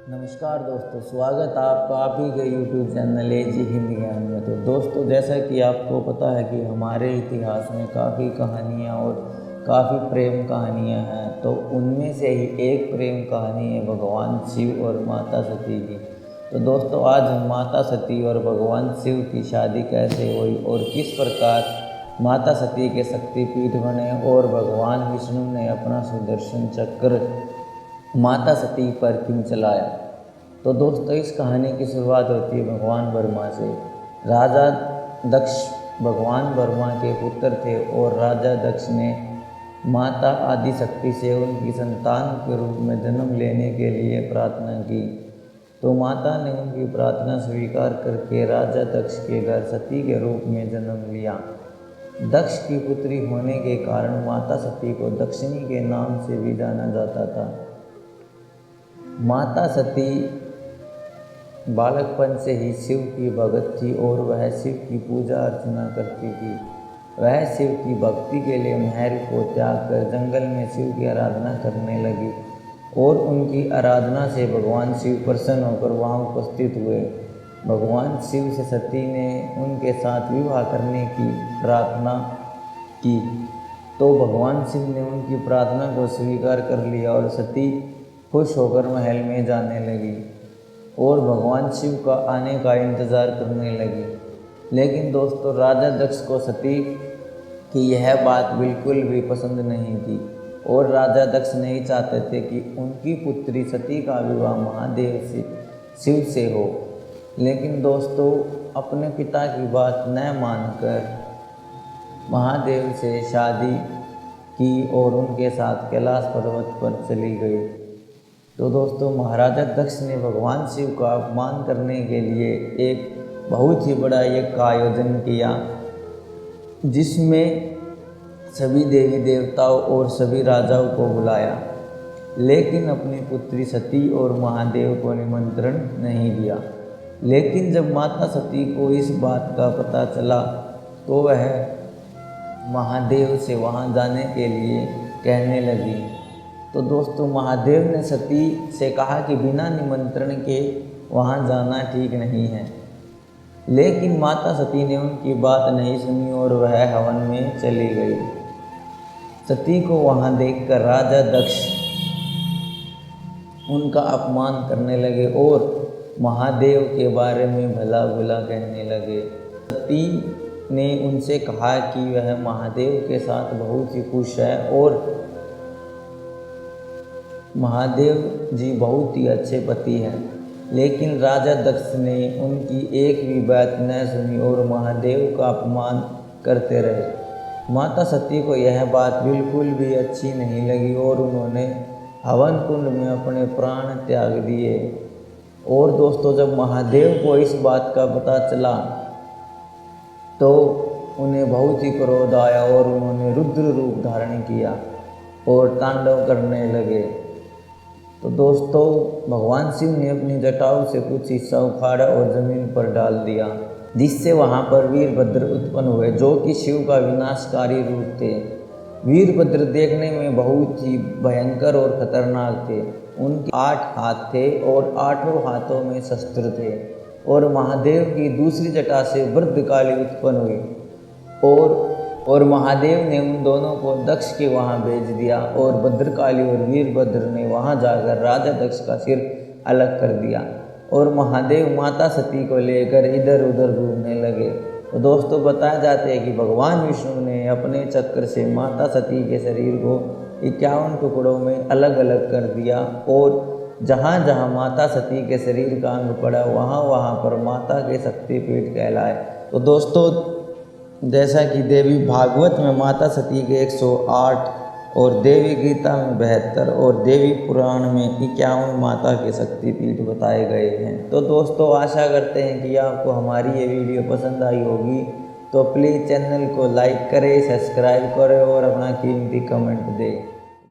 नमस्कार दोस्तों, स्वागत है आपका आप ही के यूट्यूब चैनल एजी हिंदी ज्ञान में। तो दोस्तों, जैसा कि आपको पता है कि हमारे इतिहास में काफ़ी कहानियाँ और काफ़ी प्रेम कहानियाँ हैं। तो उनमें से ही एक प्रेम कहानी है भगवान शिव और माता सती की। तो दोस्तों, आज हम माता सती और भगवान शिव की शादी कैसे हुई और किस प्रकार माता सती के शक्तिपीठ बने और भगवान विष्णु ने अपना सुदर्शन चक्र माता सती पर क्यों चलाया। तो दोस्तों, इस कहानी की शुरुआत होती है भगवान ब्रह्मा से। राजा दक्ष भगवान ब्रह्मा के पुत्र थे और राजा दक्ष ने माता आदि शक्ति से उनकी संतान के रूप में जन्म लेने के लिए प्रार्थना की। तो माता ने उनकी प्रार्थना स्वीकार करके राजा दक्ष के घर सती के रूप में जन्म लिया। दक्ष की पुत्री होने के कारण माता सती को दक्षिणी के नाम से भी जाना जाता था। माता सती बालकपन से ही शिव की भगत थी और वह शिव की पूजा अर्चना करती थी। वह शिव की भक्ति के लिए महल को त्याग कर जंगल में शिव की आराधना करने लगी और उनकी आराधना से भगवान शिव प्रसन्न होकर वहाँ उपस्थित हुए। भगवान शिव से सती ने उनके साथ विवाह करने की प्रार्थना की, तो भगवान शिव ने उनकी प्रार्थना को स्वीकार कर लिया और सती खुश होकर महल में जाने लगी और भगवान शिव का आने का इंतज़ार करने लगी। लेकिन दोस्तों, राजा दक्ष को सती की यह बात बिल्कुल भी पसंद नहीं थी और राजा दक्ष नहीं चाहते थे कि उनकी पुत्री सती का विवाह महादेव से शिव से हो। लेकिन दोस्तों, अपने पिता की बात न मानकर महादेव से शादी की और उनके साथ कैलाश पर्वत पर चली गई। तो दोस्तों, महाराजा दक्ष ने भगवान शिव का अपमान करने के लिए एक बहुत ही बड़ा यज्ञ का आयोजन किया, जिसमें सभी देवी देवताओं और सभी राजाओं को बुलाया, लेकिन अपनी पुत्री सती और महादेव को निमंत्रण नहीं दिया। लेकिन जब माता सती को इस बात का पता चला तो वह महादेव से वहां जाने के लिए कहने लगी। तो दोस्तों, महादेव ने सती से कहा कि बिना निमंत्रण के वहां जाना ठीक नहीं है। लेकिन माता सती ने उनकी बात नहीं सुनी और वह हवन में चली गई। सती को वहां देखकर राजा दक्ष उनका अपमान करने लगे और महादेव के बारे में भला बुरा कहने लगे। सती ने उनसे कहा कि वह महादेव के साथ बहुत ही खुश है और महादेव जी बहुत ही अच्छे पति हैं। लेकिन राजा दक्ष ने उनकी एक भी बात न सुनी और महादेव का अपमान करते रहे। माता सती को यह बात बिल्कुल भी अच्छी नहीं लगी और उन्होंने हवन कुंड में अपने प्राण त्याग दिए। और दोस्तों, जब महादेव को इस बात का पता चला तो उन्हें बहुत ही क्रोध आया और उन्होंने रुद्र रूप धारण किया और तांडव करने लगे। तो दोस्तों, भगवान शिव ने अपनी जटाओं से कुछ हिस्सा उखाड़ा और जमीन पर डाल दिया, जिससे वहां पर वीरभद्र उत्पन्न हुए, जो कि शिव का विनाशकारी रूप थे। वीरभद्र देखने में बहुत ही भयंकर और खतरनाक थे। उनके 8 हाथ थे और 8 हाथों में शस्त्र थे। और महादेव की दूसरी जटा से वृद्धकाली उत्पन्न हुई और महादेव ने उन दोनों को दक्ष के वहाँ भेज दिया और भद्रकाली और वीरभद्र ने वहाँ जाकर राजा दक्ष का सिर अलग कर दिया और महादेव माता सती को लेकर इधर उधर घूमने लगे। तो दोस्तों, बताया जाता है कि भगवान विष्णु ने अपने चक्र से माता सती के शरीर को 51 टुकड़ों में अलग अलग कर दिया और जहाँ जहाँ माता सती के शरीर का अंग पड़ा वहाँ पर माता के शक्तिपीठ कहलाए। तो दोस्तों, जैसा कि देवी भागवत में माता सती के 108 और देवी गीता में 72 और देवी पुराण में 51 माता के शक्तिपीठ बताए गए हैं। तो दोस्तों, आशा करते हैं कि आपको हमारी ये वीडियो पसंद आई होगी। तो प्लीज़ चैनल को लाइक करें, सब्सक्राइब करें और अपना कीमती कमेंट दें।